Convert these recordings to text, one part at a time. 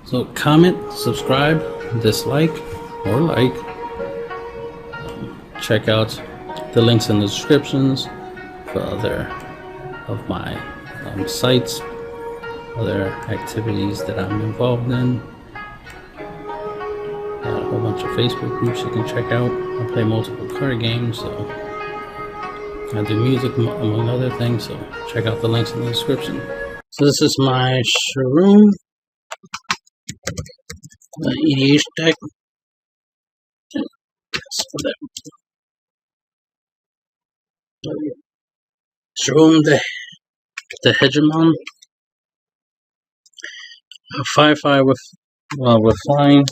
So comment, subscribe, dislike, or like. Check out the links in the descriptions for other of my sites, other activities that I'm involved in. Got a whole bunch of Facebook groups you can check out. I play multiple card games, so I do music among other things, so check out the links in the description. So this is my Sharuum EDH deck. Sharuum the Pageman, a 5/5 with flying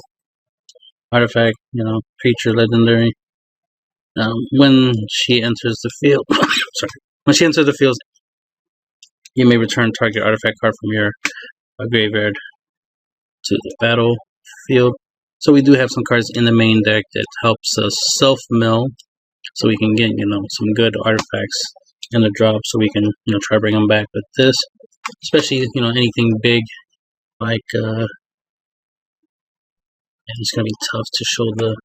artifact, creature legendary. When she enters the field, you may return target artifact card from your graveyard to the battlefield. So we do have some cards in the main deck that helps us self-mill, so we can get some good artifacts in the drop, so we can try to bring them back with this, especially anything big like and it's gonna be tough to show the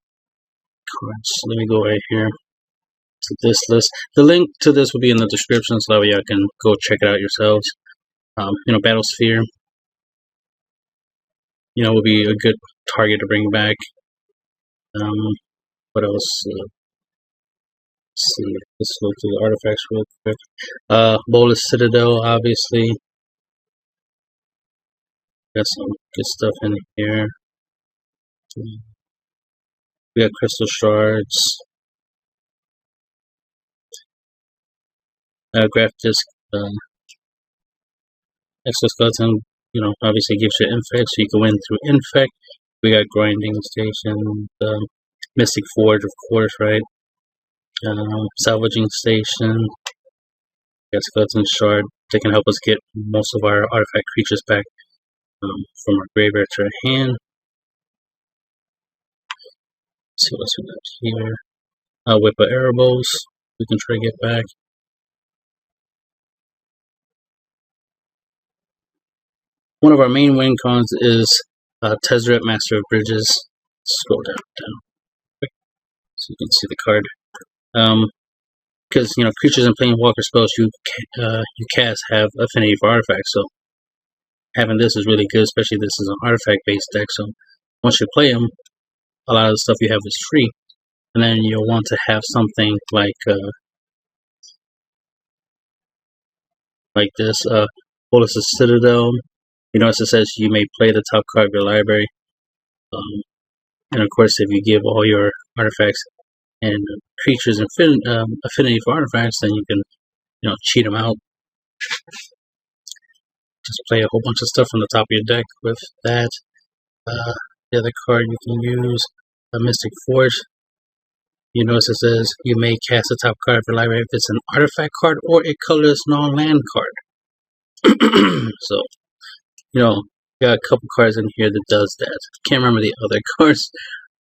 cards. Let me go right here to this list. The link to this will be in the description, so that way y'all can go check it out yourselves. Battlesphere, will be a good target to bring back. What else? Let's see. Let's look through the artifacts real quick. Bolus Citadel, obviously. Got some good stuff in here. We got crystal shards. Graph disc. Exoskeleton, obviously gives you infect, so you can win through infect. We got grinding station. Mystic Forge, of course, right? Salvaging station. We got skeleton shard. They can help us get most of our artifact creatures back from our graveyard to our hand. Let's see what else we got here. Whip of Erebos, we can try to get back. One of our main win cons is Tezzeret, Master of Bridges. Scroll down, so you can see the card. Because creatures and planeswalker spells you cast have affinity for artifacts, so having this is really good, especially this is an artifact-based deck. So once you play them, a lot of the stuff you have is free, and then you'll want to have something like this. Bolus Citadel. As it says, you may play the top card of your library, and of course, if you give all your artifacts and creatures affinity for artifacts, then you can cheat them out. Just play a whole bunch of stuff from the top of your deck with that. The other card you can use, a Mystic Forge. As it says, you may cast a top card of your library if it's an artifact card or a colorless non-land card. So, got a couple cards in here that does that. Can't remember the other cards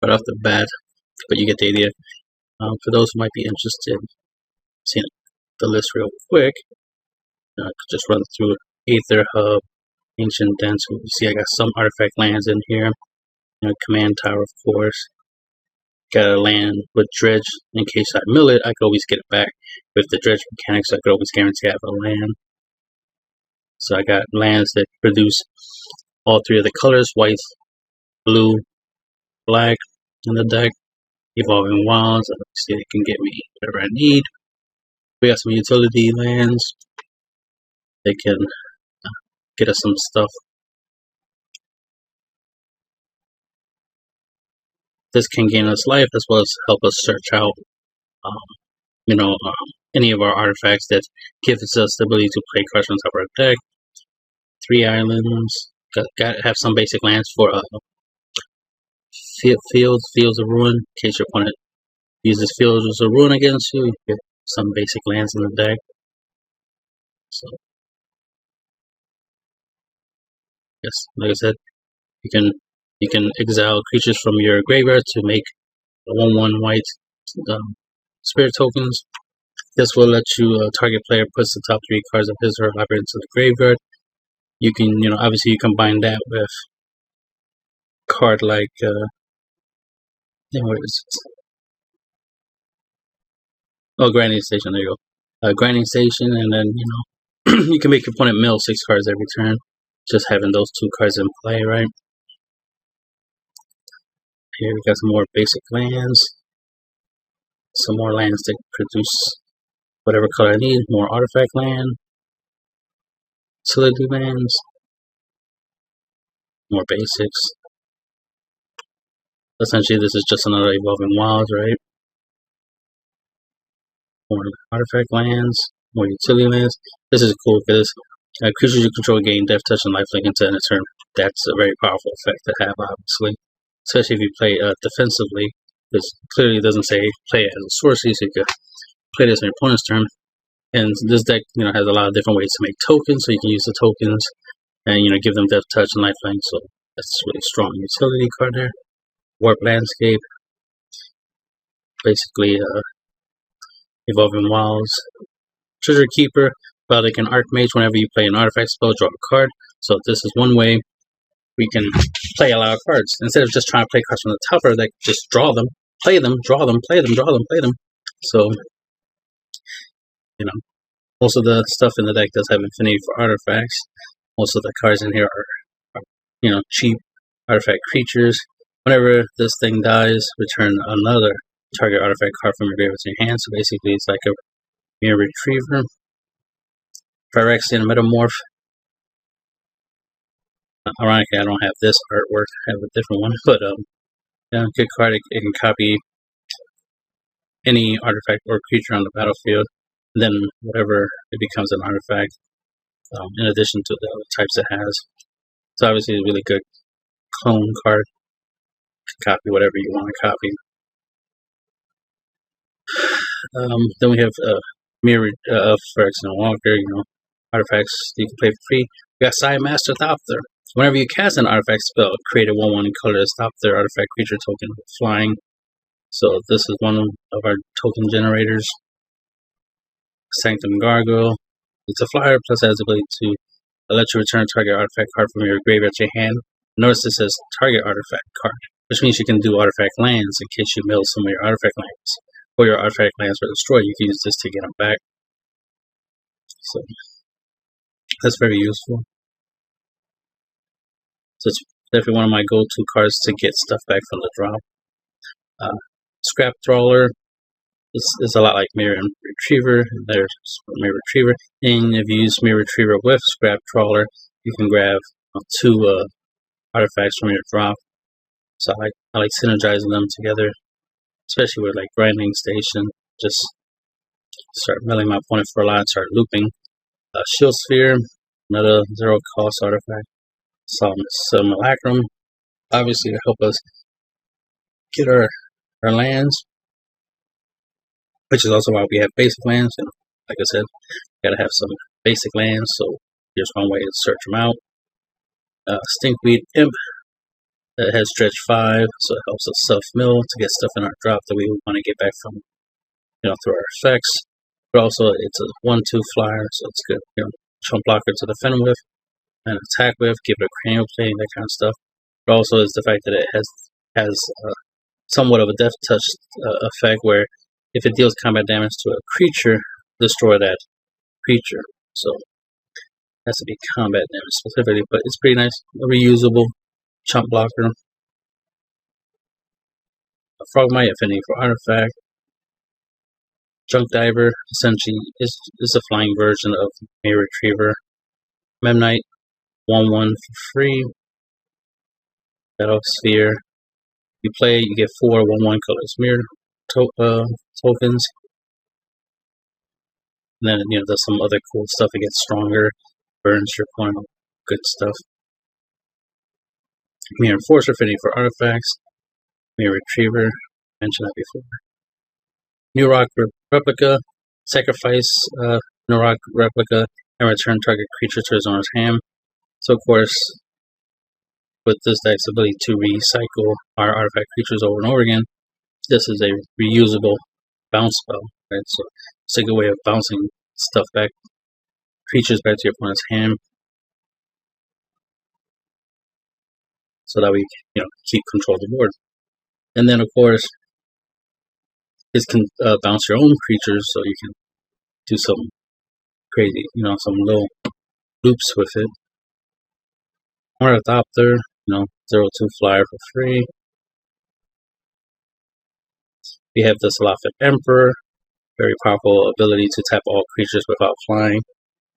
right off the bat, but you get the idea. For those who might be interested, seeing the list real quick, I could just run through Aether Hub, Ancient Dance. You see, I got some artifact lands in here. Command Tower, of course. Got a land with Dredge. In case I mill it, I could always get it back. With the Dredge mechanics, I could always guarantee I have a land. So I got lands that produce all three of the colors: white, blue, black in the deck. Evolving Wilds, obviously they can get me whatever I need. We got some utility lands. They can get us some stuff. This can gain us life as well as help us search out, any of our artifacts that gives us the ability to play cards on top of our deck. 3 islands. Got to have some basic lands for Fields of Ruin. In case your opponent uses Fields of Ruin against you, you get some basic lands in the deck. So, yes, like I said, you can exile creatures from your graveyard to make 1/1 white spirit tokens. This will let you target player puts the top 3 cards of his or her library into the graveyard. You can, obviously you combine that with card like what is it? Oh, grinding station. There you go. Grinding station, and then you can make your opponent mill 6 cards every turn. Just having those 2 cards in play, right? Here we got some more basic lands. Some more lands that produce whatever color I need. More artifact land. Utility lands. More basics. Essentially, this is just another Evolving Wilds, right? More artifact lands. More utility lands. This is cool because creatures you control gain Death Touch and Lifelink into end of turn. That's a very powerful effect to have, obviously. Especially if you play defensively. This clearly doesn't say play it as a sorcery, so you could play this on your opponent's turn. And this deck, has a lot of different ways to make tokens, so you can use the tokens and give them Death Touch and Lifelink. So that's a really strong utility card there. Warp Landscape, basically Evolving Wilds. Treasure Keeper, well, they can Archmage whenever you play an artifact spell, draw a card. So this is one way we can play a lot of cards. Instead of just trying to play cards from the top of the deck, just draw them, play them, draw them, play them, draw them, play them. So, most of the stuff in the deck does have infinity for artifacts. Most of the cards in here are cheap artifact creatures. Whenever this thing dies, return another target artifact card from your graveyard to your hand. So basically, it's like a Mirror Retriever. Phyrexian Metamorph. Ironically, I don't have this artwork. I have a different one. But, good card. It can copy any artifact or creature on the battlefield. And then, whatever, it becomes an artifact. In addition to the other types it has. So, obviously, a really good clone card. Copy whatever you want to copy. Then we have Mirror Phyrexian Walker, artifacts you can play for free. We got Side Master Thopter. Whenever you cast an artifact spell, create a 1/1 in color as Thopter artifact creature token with flying. So this is one of our token generators. Sanctum Gargoyle. It's a flyer plus has the ability to let you return a target artifact card from your graveyard to your hand. Notice this says target artifact card, which means you can do artifact lands in case you mill some of your artifact lands. Or your artifact lands were destroyed, you can use this to get them back. So that's very useful. So it's definitely one of my go-to cards to get stuff back from the drop. Scrap Trawler is a lot like Mirror Retriever. There's Mirror Retriever. And if you use Mirror Retriever with Scrap Trawler, you can grab 2 artifacts from your drop. So I like synergizing them together, especially with like Grinding Station. Just start milling my opponent for a lot and start looping. Shield Sphere, another 0 cost artifact. Some Simulacrum, obviously to help us get our lands, which is also why we have basic lands. And like I said, gotta have some basic lands. So here's one way to search them out. Stinkweed Imp. It has stretch 5, so it helps us self-mill to get stuff in our drop that we want to get back from, through our effects. But also, it's a 1/2 flyer, so it's good, chump blocker to defend with, and attack with, give it a cranial play, that kind of stuff. But also, is the fact that it has somewhat of a death touch effect, where if it deals combat damage to a creature, destroy that creature. So, it has to be combat damage specifically, but it's pretty nice, reusable. Chump blocker. A Frogmite affinity for artifact. Junk Diver essentially is a flying version of Mirror Retriever. Memnite 1/1 for free. Battle Sphere. You play, you get 4 1/1 colors mirror tokens. And then there's some other cool stuff. It gets stronger, burns your opponent, good stuff. Mirror Enforcer affinity for artifacts. Mirror Retriever, mentioned that before. New Rock Replica, sacrifice New Rock Replica and return target creature to his owner's hand. So of course, with this deck's ability to recycle our artifact creatures over and over again, this is a reusable bounce spell. Right? So it's a good way of bouncing stuff back, creatures back to your opponent's hand. so that we can, keep control of the board. And then, of course, it can bounce your own creatures, so you can do some crazy, some little loops with it. Or Adopter, 0/2 flyer for free. We have the Salafit Emperor, very powerful ability to tap all creatures without flying.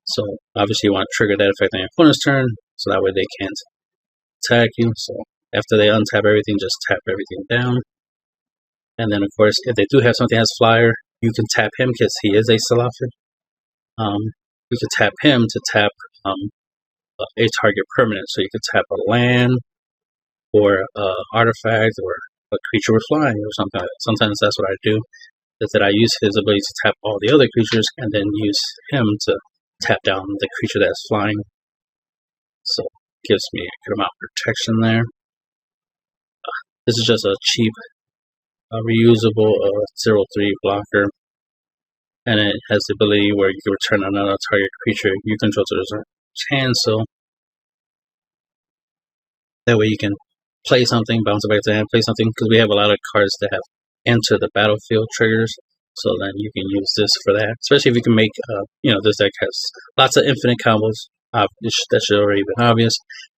So obviously you want to trigger that effect on your opponent's turn, so that way they can't attack you. So after they untap everything, just tap everything down. And then of course, if they do have something as flyer, you can tap him because he is a Salafit. You can tap him to tap a target permanent. So you can tap a land or artifact or a creature with flying or something like that. Sometimes that's what I do, is that I use his ability to tap all the other creatures and then use him to tap down the creature that's flying. So it gives me a good amount of protection there. This is just a cheap, reusable 0/3 blocker. And it has the ability where you can return another target creature you control to the hand, so that way you can play something, bounce it back to hand, play something, because we have a lot of cards that have enter the battlefield triggers, so then you can use this for that. Especially if you can make, this deck has lots of infinite combos. That should already be obvious.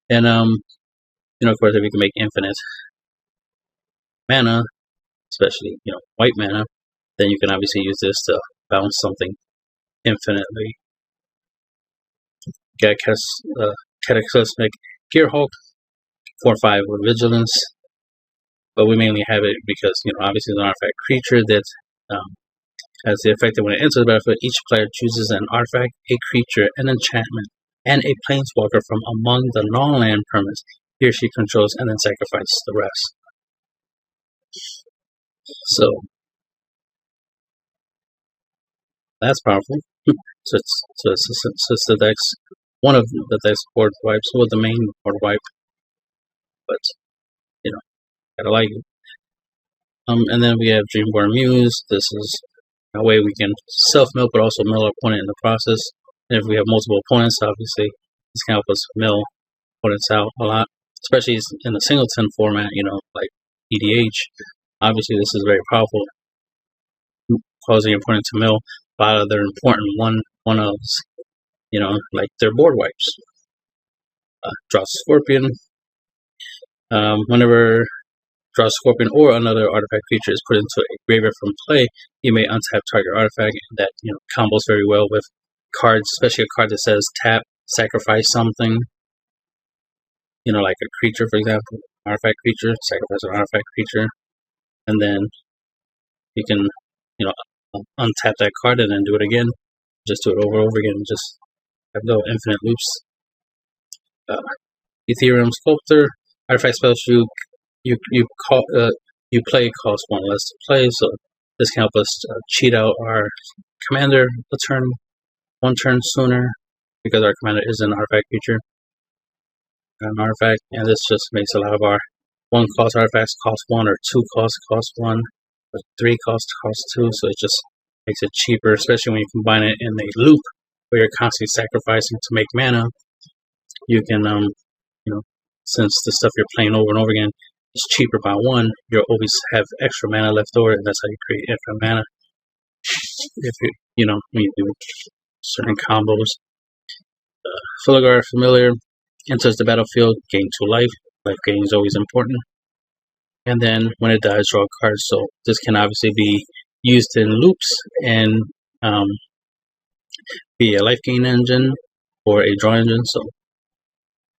And, of course, if you can make infinite mana, especially, white mana, then you can obviously use this to bounce something infinitely. Got Cataclysmic Gearhulk, 4/5 with Vigilance, but we mainly have it because, obviously it's an artifact creature that has the effect that when it enters the battlefield, each player chooses an artifact, a creature, an enchantment, and a planeswalker from among the non-land permanents he or she controls, and then sacrifices the rest. So that's powerful. So it's the deck's one of the deck's board wipes, well, the main board wipe, but gotta like it. And then we have Dreamborn Muse. This is a way we can self-mill, but also mill our opponent in the process. And if we have multiple opponents, obviously this can help us mill opponents out a lot, especially in the singleton format. Like EDH. Obviously, this is very powerful, causing your opponent to mill a lot of their important one-ofs, like their board wipes. Draw Scorpion. Whenever Draw Scorpion or another artifact creature is put into a graveyard from play, you may untap target artifact, and that combos very well with cards, especially a card that says tap, sacrifice something. Like a creature, for example, artifact creature, sacrifice an artifact creature, and then you can, untap that card and then do it again. Just do it over and over again. Just have little infinite loops. Ethereum Sculptor, artifact spells you play cost 1 less to play, so this can help us cheat out our commander one turn sooner, because our commander is an artifact creature, and this just makes a lot of our 1 cost artifacts cost 1, or 2 cost 1, or 3 cost 2, so it just makes it cheaper, especially when you combine it in a loop where you're constantly sacrificing to make mana. You can, since the stuff you're playing over and over again is cheaper by 1, you'll always have extra mana left over, and that's how you create infinite mana. If when you do certain combos. Filigar Familiar enters the battlefield, gain 2 life. Life gain is always important. And then when it dies, draw a card. So this can obviously be used in loops and be a life gain engine or a draw engine. So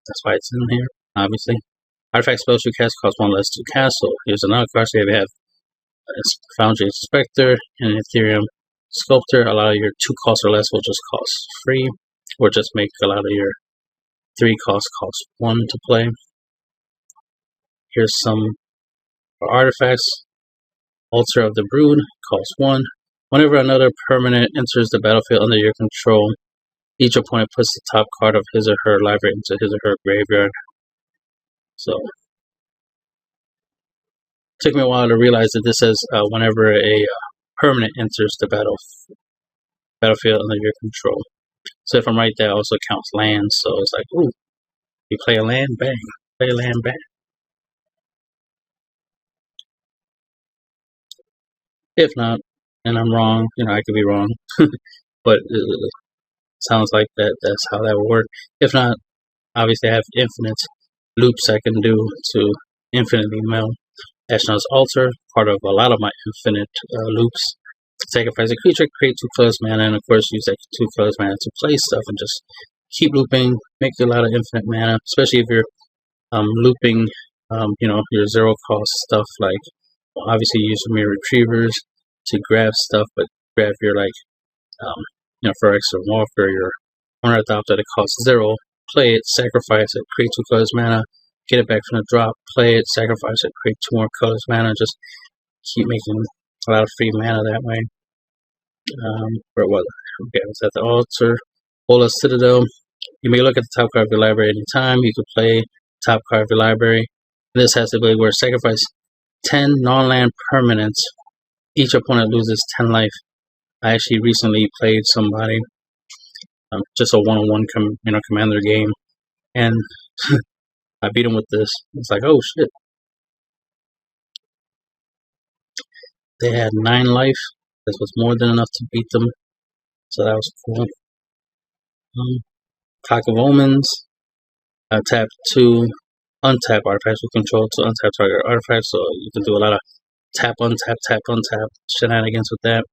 that's why it's in here, obviously. Artifact spells you cast cost 1 less to cast. So here's another card. So we have Foundry Inspector and Ethereum Sculptor. A lot of your 2 costs or less will just cost free, or just make a lot of your 3 cost 1 to play. Here's some artifacts. Altar of the Brood, cost 1. Whenever another permanent enters the battlefield under your control, each opponent puts the top card of his or her library into his or her graveyard. So, it took me a while to realize that this says whenever a permanent enters the battlefield under your control. So if I'm right, that also counts lands. So it's like, ooh, you play a land, bang. Play a land, bang. If not, and I'm wrong, I could be wrong, but it sounds like that's how that would work. If not, obviously I have infinite loops I can do to infinitely mill. Ashnod's Altar, part of a lot of my infinite loops. Sacrifice a creature, create 2 colors mana, and of course use that 2 colors mana to play stuff and just keep looping, make a lot of infinite mana, especially if you're looping, your 0 cost stuff, like, obviously use your retrievers to grab stuff, but grab your, for extra Walker, your Unearthed Object that costs 0, play it, sacrifice it, create 2 colors mana, get it back from the drop, play it, sacrifice it, create 2 more colors mana, just keep making a lot of free mana that way. Where was it? Okay, I was at the altar. Bola Citadel. You may look at the top card of your library anytime. You could play top card of your library. This has the ability where sacrifice 10 non-land permanents. Each opponent loses 10 life. I actually recently played somebody, just a one-on-one commander game, and I beat him with this. It's like, oh shit. They had 9 life. This was more than enough to beat them, so that was cool. Clock of Omens. Tap 2 untap artifacts with control to untap target artifacts, so you can do a lot of tap, untap shenanigans with that.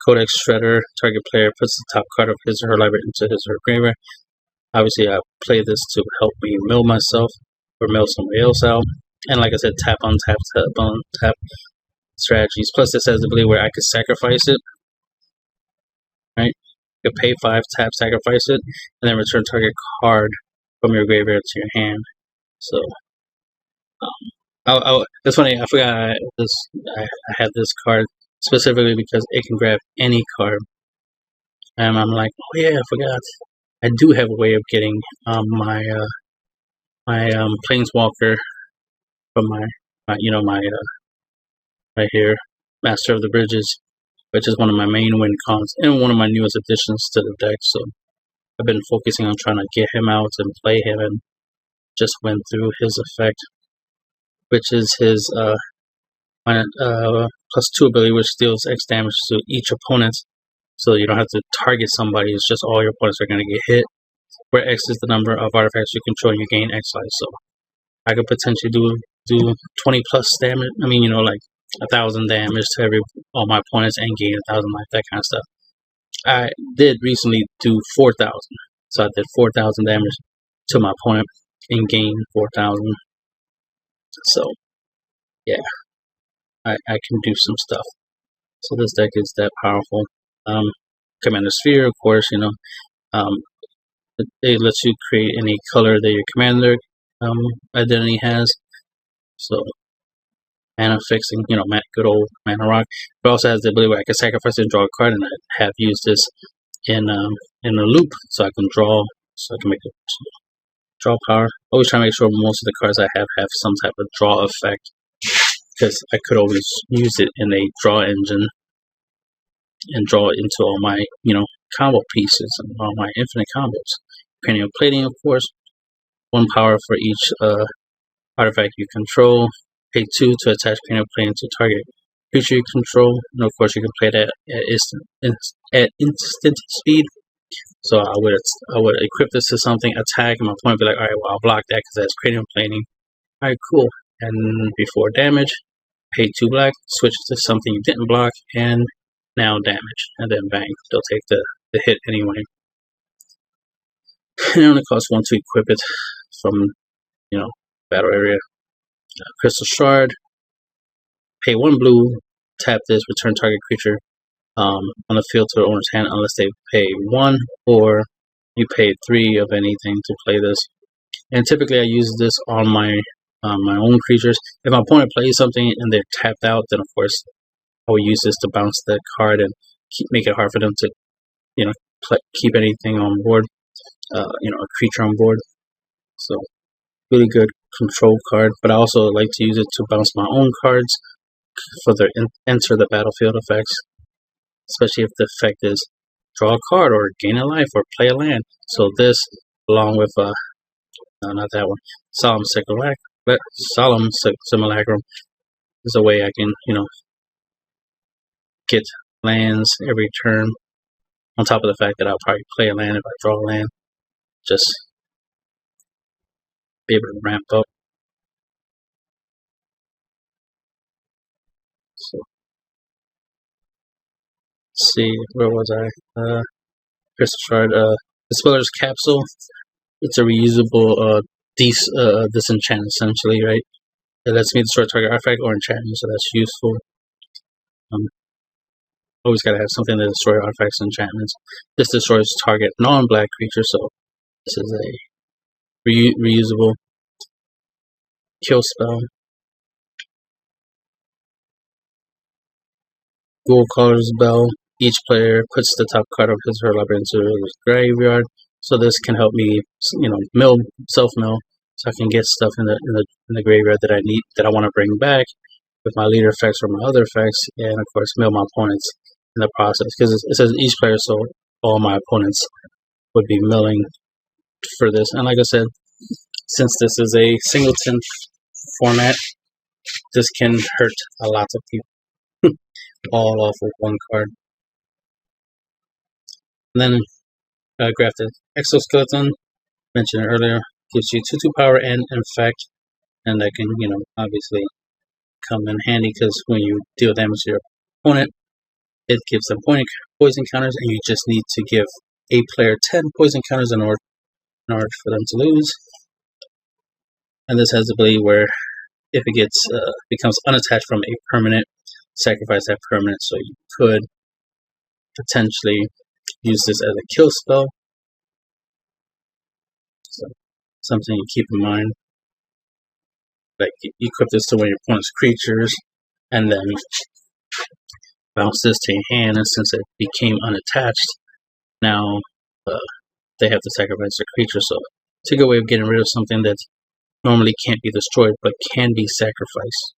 Codex Shredder. Target player puts the top card of his or her library into his or her graveyard. Obviously, I play this to help me mill myself or mill somebody else out. And like I said, tap, untap strategies. Plus, this has the ability where I could sacrifice it. Right? You pay 5, tap, sacrifice it, and then return target card from your graveyard to your hand. So, it's funny. I forgot I had this card specifically because it can grab any card, and I'm like, oh yeah, I forgot. I do have a way of getting my Planeswalker from my right here, Master of the Bridges, which is one of my main win cons and one of my newest additions to the deck. So I've been focusing on trying to get him out and play him, and just went through his effect, which is his +2 ability, which deals X damage to each opponent. So you don't have to target somebody, it's just all your opponents are going to get hit. Where X is the number of artifacts you control and you gain X life. So I could potentially do 20 plus damage. I mean, like 1,000 damage to all my opponents and gain 1,000 life, that kind of stuff. I did recently do 4,000. So I did 4,000 damage to my opponent and gained 4,000. So yeah, I can do some stuff. So this deck is that powerful. Commander Sphere, of course, it lets you create any color that your commander identity has. So mana fixing, good old mana rock. It also has the ability where I can sacrifice and draw a card, and I have used this in a loop, so I can draw, so I can make a draw power. Always try to make sure most of the cards I have some type of draw effect, because I could always use it in a draw engine and draw it into all my, combo pieces and all my infinite combos. Cranial Plating, of course. 1 power for each artifact you control. Pay 2 to attach Cranial Plating to target creature you control. And of course, you can play that at instant speed. So I would equip this to something, attack, and my opponent would be like, alright, well, I'll block that because that's Cranial Plating. Alright, cool. And before damage, pay 2 black, switch to something you didn't block, and now damage. And then bang, they'll take the hit anyway. And it only costs 1 to equip it from, battle area. Crystal Shard. Pay 1 blue, tap this, return target creature on the field to the owner's hand unless they pay 1 or you pay 3 of anything to play this. And typically I use this on my own creatures. If my opponent plays something and they're tapped out, then of course I will use this to bounce that card and make it hard for them to, keep anything on board, a creature on board. So really good control card, but I also like to use it to bounce my own cards for their enter the battlefield effects, especially if the effect is draw a card or gain a life or play a land. So this, along with no, not that one, Solemn Simulacrum, is a way I can, get lands every turn. On top of the fact that I'll probably play a land if I draw a land. Just be able to ramp up. So, let's see, where was I? Crystal Shard, Dispeller's Capsule. It's a reusable disenchant, essentially, right? It lets me destroy target artifact or enchantment, so that's useful. Always gotta have something to destroy artifacts and enchantments. This destroys target non-black creature, so this is a reusable kill spell. Gold Caller's Bell. Each player puts the top card of his or her library into the graveyard, so this can help me, self-mill, so I can get stuff in the graveyard that I need, that I want to bring back with my leader effects or my other effects, and of course mill my opponents in the process, because it says each player, so all my opponents would be milling for this. And like I said, since this is a singleton format, this can hurt a lot of people all off of one card. And then grafted exoskeleton, mentioned earlier, gives you 2/2 power and infect, and that can, obviously come in handy, because when you deal damage to your opponent, it gives them poison counters, and you just need to give a player 10 poison counters in order for them to lose. And this has the ability where if it becomes unattached from a permanent, sacrifice that permanent, so you could potentially use this as a kill spell. So something you keep in mind. Like, you equip this to one of your opponent's creatures, and then bounce this to your hand, and since it became unattached, now they have to sacrifice their creature. So it's a good way of getting rid of something that normally can't be destroyed, but can be sacrificed.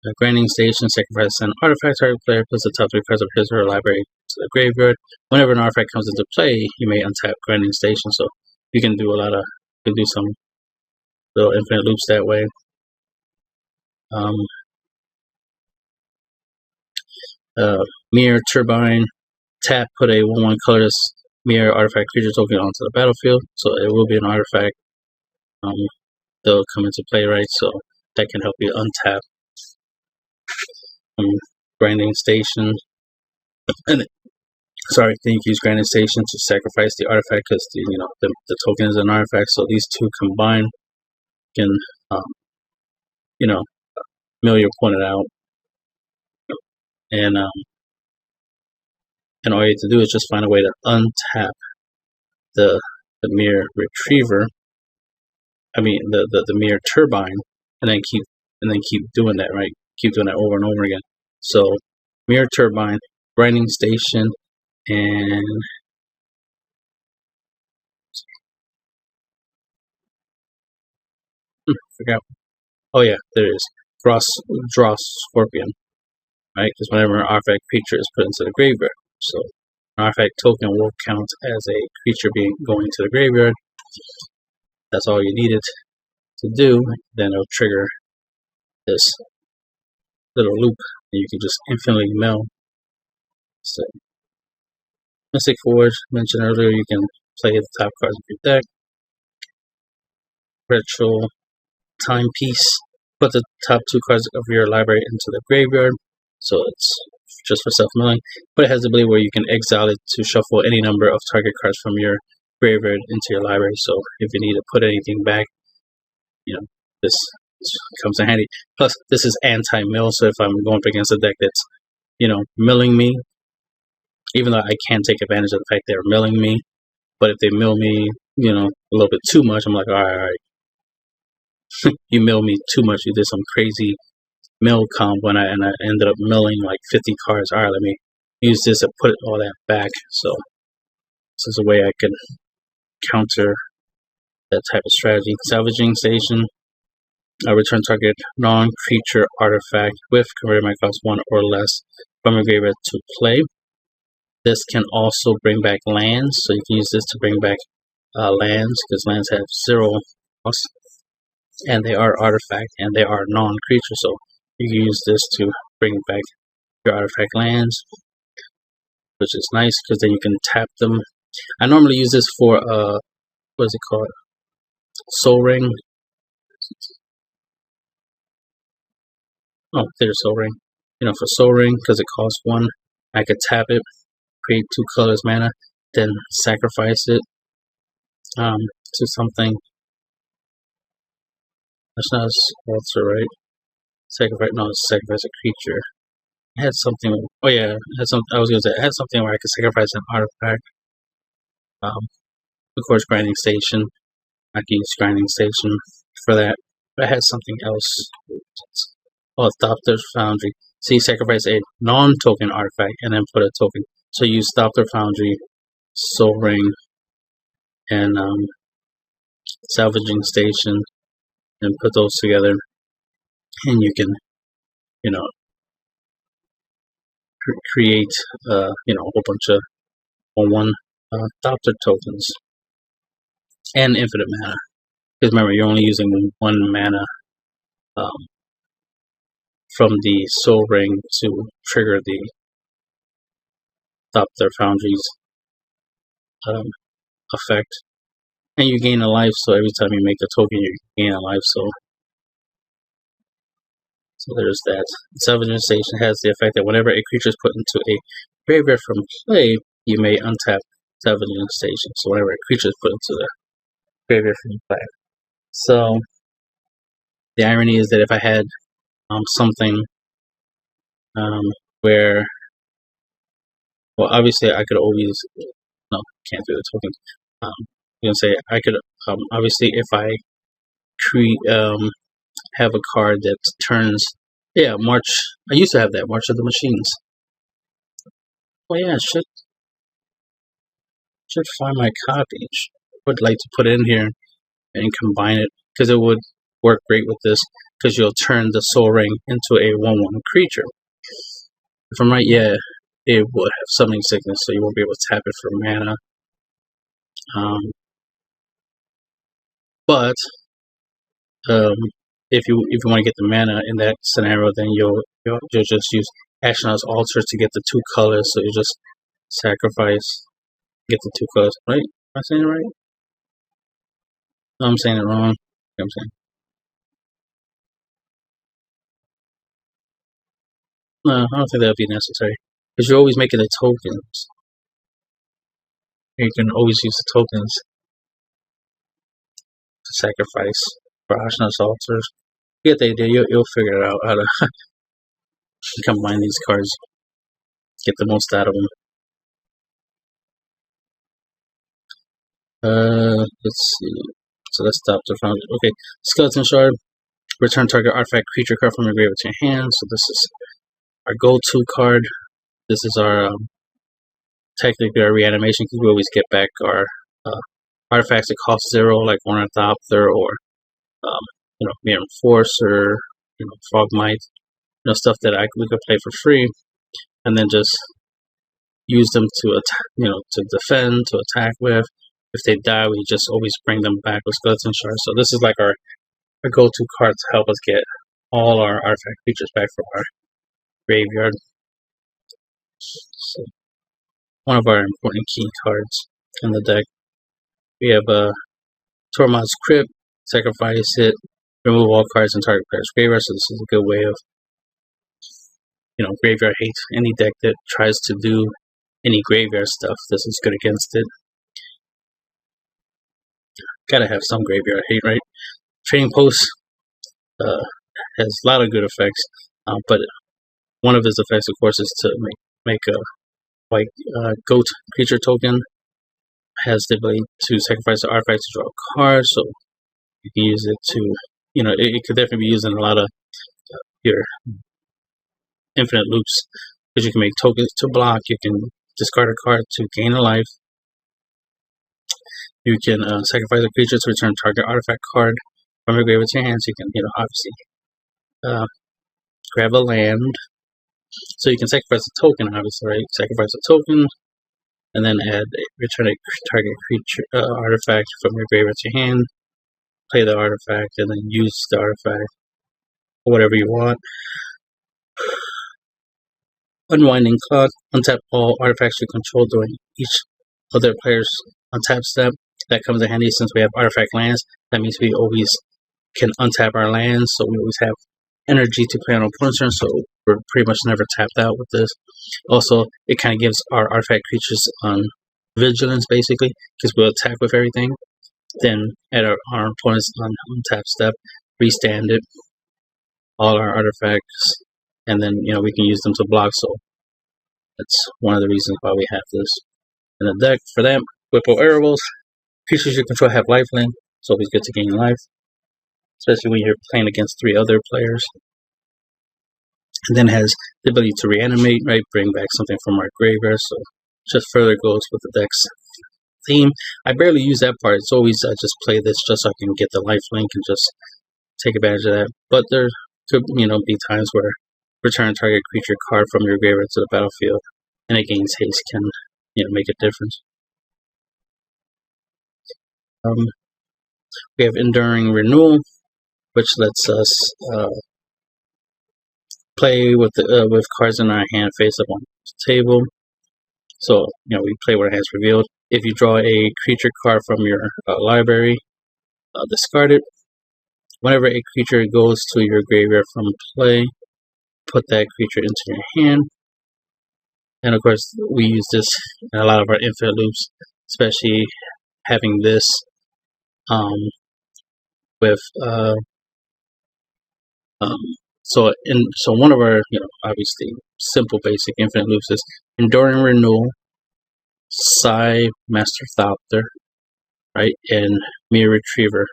A grinding station, sacrifice an artifact. Target player puts the top 3 cards of his or her library to the graveyard. Whenever an artifact comes into play, you may untap grinding station. So you can do some little infinite loops that way. Mirror Turbine, tap, put a 1/1 colorless mirror artifact creature token onto the battlefield. So it will be an artifact. They'll come into play, right? So that can help you untap grinding station. And then you can use grinding station to sacrifice the artifact, because the token is an artifact. So these two combined can mill your opponent out, and all you have to do is just find a way to untap the mirror retriever. I mean the mirror turbine, and then keep doing that, right? Keep doing that over and over again. So mirror turbine, grinding station, and forgot. Oh yeah, there it is. Draw Scorpion, right? Because whenever an artifact creature is put into the graveyard, so an artifact token will count as a creature going to the graveyard. That's all you needed to do. Then it'll trigger this little loop, and you can just infinitely mill. So, Mystic Forge, mentioned earlier, you can play the top cards of your deck. Retro Timepiece, put the top 2 cards of your library into the graveyard. So it's just for self-milling, but it has the ability where you can exile it to shuffle any number of target cards from your graveyard into your library. So if you need to put anything back, this comes in handy. Plus, this is anti-mill, so if I'm going up against a deck that's, milling me, even though I can take advantage of the fact they're milling me, but if they mill me, a little bit too much, I'm like, all right. You mill me too much. You did some crazy mill combo, and I ended up milling like 50 cards. All right, let me use this to put all that back. So this is a way I can counter that type of strategy. Salvaging Station. Return target non-creature artifact with converted mana cost 1 or less from your graveyard to play. This can also bring back lands, so you can use this to bring back lands, because lands have 0 cost. and they are artifact, and they are non-creature, so you can use this to bring back your artifact lands, which is nice because then you can tap them. I normally use this for what is it called? Soul Ring. Oh, there's Soul Ring. For Soul Ring, because it costs 1, I could tap it, create 2 colors mana, then sacrifice it to something. That's not also right. Sacrifice a creature. I had something. Oh yeah, I was gonna say I had something where I could sacrifice an artifact. Of course, grinding station. I could use grinding station for that. But I had something else. Oh, Thopter Foundry. So you sacrifice a non-token artifact and then put a token. So you use Thopter Foundry, Soul Ring, and Salvaging Station, and put those together, and you can, create, a whole bunch of one Thopter tokens and infinite mana. Because remember, you're only using 1 mana from the Soul Ring to trigger the Thopter Foundry's effect. And you gain a life, so every time you make a token, you gain a life, so there's that. Salvaging Station has the effect that whenever a creature is put into a graveyard from play, you may untap Salvaging Station. So whenever a creature is put into the graveyard from play. So the irony is that if I had something where, well, obviously I could always, no, can't do the tokens. I'm gonna say I could obviously if I have a card that turns, March. I used to have that March of the Machines. Oh yeah, should find my copy. Would like to put it in here and combine it because it would work great with this because you'll turn the Soul Ring into a 1/1 creature. If I'm right, yeah, it would have Summoning Sickness, so you won't be able to tap it for mana. But if you want to get the mana in that scenario, then you'll just use Ashnod's Altar to get the 2 colors. So you just sacrifice, get the 2 colors. Right? Am I saying it right? No, I'm saying it wrong. You know what I'm saying? No, I don't think that would be necessary because you're always making the tokens. You can always use the tokens to sacrifice for Ashnod's Altars. You get the idea. You'll figure it out how to combine these cards, get the most out of them. Let's see. So let's stop the foundry. Okay, Skeleton Shard. Return target artifact creature card from your graveyard to your hand. So this is our go-to card. This is our technically our reanimation because we always get back our artifacts that cost 0, like Ornithopter or Mere Enforcer, Frogmite, stuff that we could play for free, and then just use them to attack, to defend, to attack with. If they die, we just always bring them back with Skeleton Shard. So this is like our go-to card to help us get all our artifact creatures back from our graveyard. So one of our important key cards in the deck. We have Tormod's Crypt, sacrifice it, remove all cards in target player's graveyard. So this is a good way of, graveyard hate. Any deck that tries to do any graveyard stuff, this is good against it. Gotta have some graveyard hate, right? Trading Post has a lot of good effects, but one of his effects, of course, is to make a white goat creature token. Has the ability to sacrifice the artifact to draw a card, so you can use it to, it could definitely be used in a lot of your infinite loops, because you can make tokens to block, you can discard a card to gain a life, you can sacrifice a creature to return target artifact card from your graveyard to your hands. You can, obviously grab a land, so you can sacrifice a token, obviously, right? Sacrifice a token, and then return a target creature artifact from your graveyard to your hand. play the artifact and then use the artifact or whatever you want. Unwinding Clock. Untap all artifacts you control during each other player's untap step. That comes in handy since we have artifact lands. That means we always can untap our lands, so we always have energy to play on opponent's turn, so we're pretty much never tapped out with this. Also, it kind of gives our artifact creatures vigilance, basically, because we'll attack with everything. Then, at our opponent's untap step, restand it, all our artifacts, and then, we can use them to block, so that's one of the reasons why we have this in the deck. For them, Whipple Arrows. Creatures you control have lifelink, so always good to gain life, especially when you're playing against 3 other players. And then it has the ability to reanimate, right? Bring back something from our graveyard, so just further goes with the deck's theme. I barely use that part. It's always I just play this just so I can get the lifelink and just take advantage of that. But there could, be times where return target creature card from your graveyard to the battlefield and it gains haste can, make a difference. We have Enduring Renewal, which lets us play with cards in our hand face up on the table. So, we play with our hands revealed. If you draw a creature card from your library, discard it. Whenever a creature goes to your graveyard from play, put that creature into your hand. And of course, we use this in a lot of our infinite loops, especially having this with so one of our obviously simple basic infinite loops is Enduring Renewal, Master Thopter, right, and Mirror Retriever,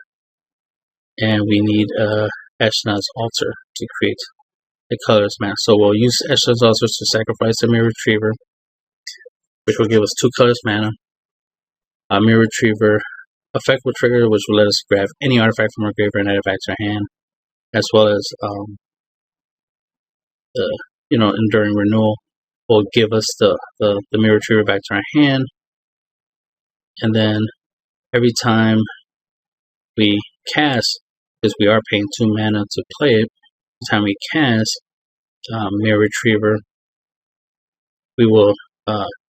and we need Ashnod's Altar to create a colorless mana. So we'll use Ashnod's Altar to sacrifice the Mirror Retriever, which will give us 2 colorless mana. Mirror Retriever effect will trigger, which will let us grab any artifact from our graveyard and add it back to our hand, as well as Enduring Renewal will give us the Mirror Retriever back to our hand, and then every time we cast, because we are paying 2 mana to play it, every time we cast Mirror Retriever, we will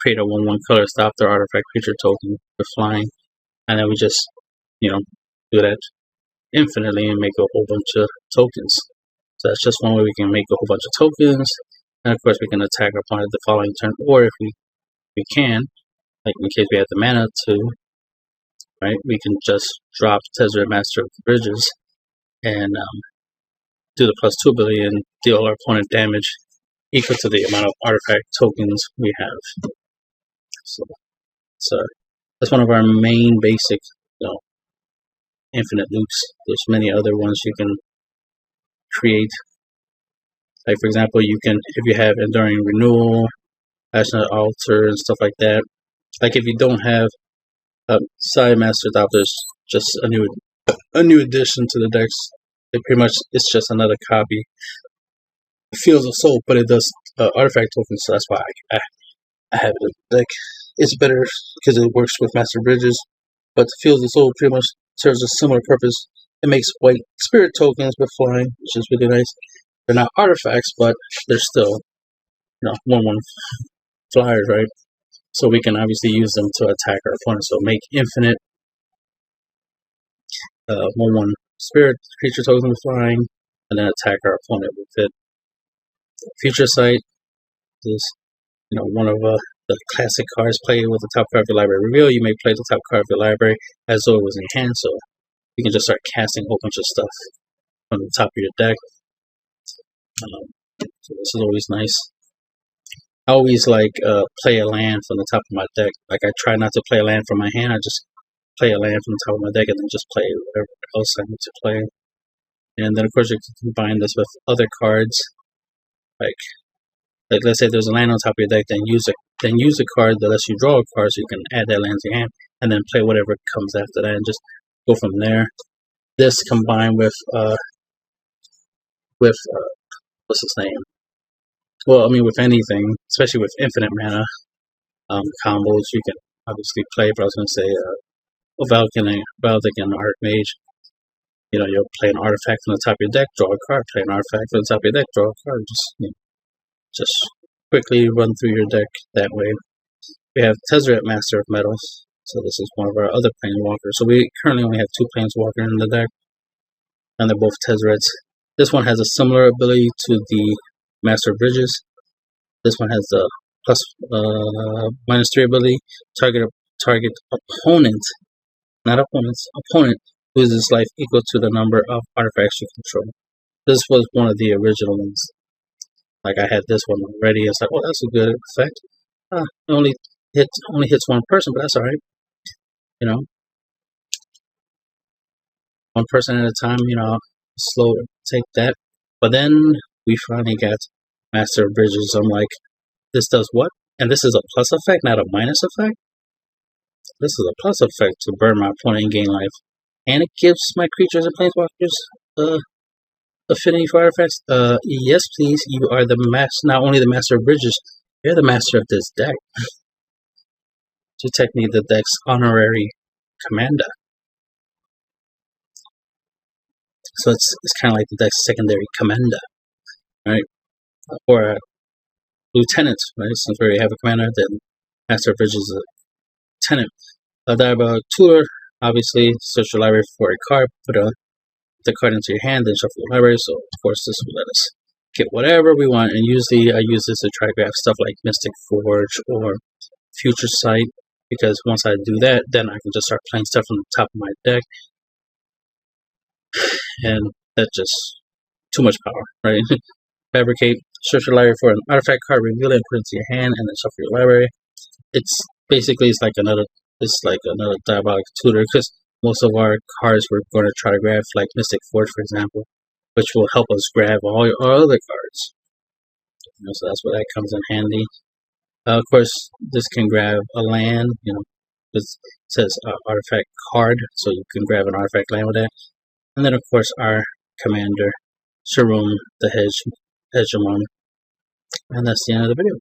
create a 1/1 color stop their artifact creature token with flying, and then we just do that infinitely and make a whole bunch of tokens. So that's just one way we can make a whole bunch of tokens, and of course we can attack our opponent the following turn, or if we can, like in case we have the mana to, right, we can just drop Tezzeret, Master of the Bridges, and do the +2 ability and deal our opponent damage equal to the amount of artifact tokens we have. So that's one of our main basic, infinite loops. There's many other ones you can create. Like for example, you can, if you have Enduring Renewal, Ashnod's Altar, and stuff like that. Like if you don't have Master Thopter, just a new addition to the decks. It pretty much it's just another copy. It feels of soul, but it does artifact tokens, so that's why I have it. Like it's better because it works with Master Bridges, but Fields of Soul pretty much serves a similar purpose. It makes white spirit tokens with flying, which is really nice. They're not artifacts, but they're still 1/1 flyers, right? So we can obviously use them to attack our opponent. So make infinite 1/1 spirit creature token with flying, and then attack our opponent with it. Future Sight is one of the classic cards. Play with the top card of your library reveal. You may play the top card of your library as though it was in hand, so you can just start casting a whole bunch of stuff from the top of your deck. So this is always nice. I always play a land from the top of my deck. Like I try not to play a land from my hand. I just play a land from the top of my deck and then just play whatever else I need to play. And then of course you can combine this with other cards. Like let's say there's a land on top of your deck, then use a card that lets you draw a card so you can add that land to your hand, and then play whatever comes after that and just go from there. This combined with what's his name? Well, I mean with anything, especially with infinite mana combos, you can obviously play. But I was gonna say Valak and Archmage. You know, you'll play an artifact from the top of your deck, draw a card, play an artifact from the top of your deck, draw a card. Just quickly run through your deck that way. We have Tezzeret, Master of Metals. So this is one of our other Planeswalkers. So we currently only have 2 Planeswalkers in the deck, and they're both Tezzerets. This one has a similar ability to the Master of Bridges. This one has the plus -3 ability. Target opponent, not opponents, opponent loses life equal to the number of artifacts you control. This was one of the original ones. Like I had this one already. It's like, oh, that's a good effect. It only hits one person, but that's alright. You know, one person at a time. You know, slow take that. But then we finally got Master of Bridges. I'm like, this does what? And this is a plus effect, not a minus effect. This is a plus effect to burn my opponent and gain life, and it gives my creatures and planeswalkers affinity for artifacts. Yes, please. You are the master, not only the Master of Bridges, you're the master of this deck. So technically, the deck's honorary commander. So it's kind of like the deck's secondary commander, right? Or a lieutenant, right? Since we already have a commander, then Master of Bridges is a lieutenant. Diabolic Tutor, obviously, search your library for a card, put the card into your hand, then shuffle your library. So, of course, this will let us get whatever we want. And usually, I use this to try to grab stuff like Mystic Forge or Future Sight, because once I do that, then I can just start playing stuff from the top of my deck. And that's just too much power, right? Fabricate, search your library for an artifact card, reveal it, put it into your hand, and then shuffle your library. It's like another Diabolic Tutor, because most of our cards we're going to try to grab, like Mystic Forge, for example, which will help us grab all our other cards. You know, so that's where that comes in handy. Of course, this can grab a land. You know, it says artifact card, so you can grab an artifact land with that. And then, of course, our commander, Sharuum, the Hegemon. And that's the end of the video.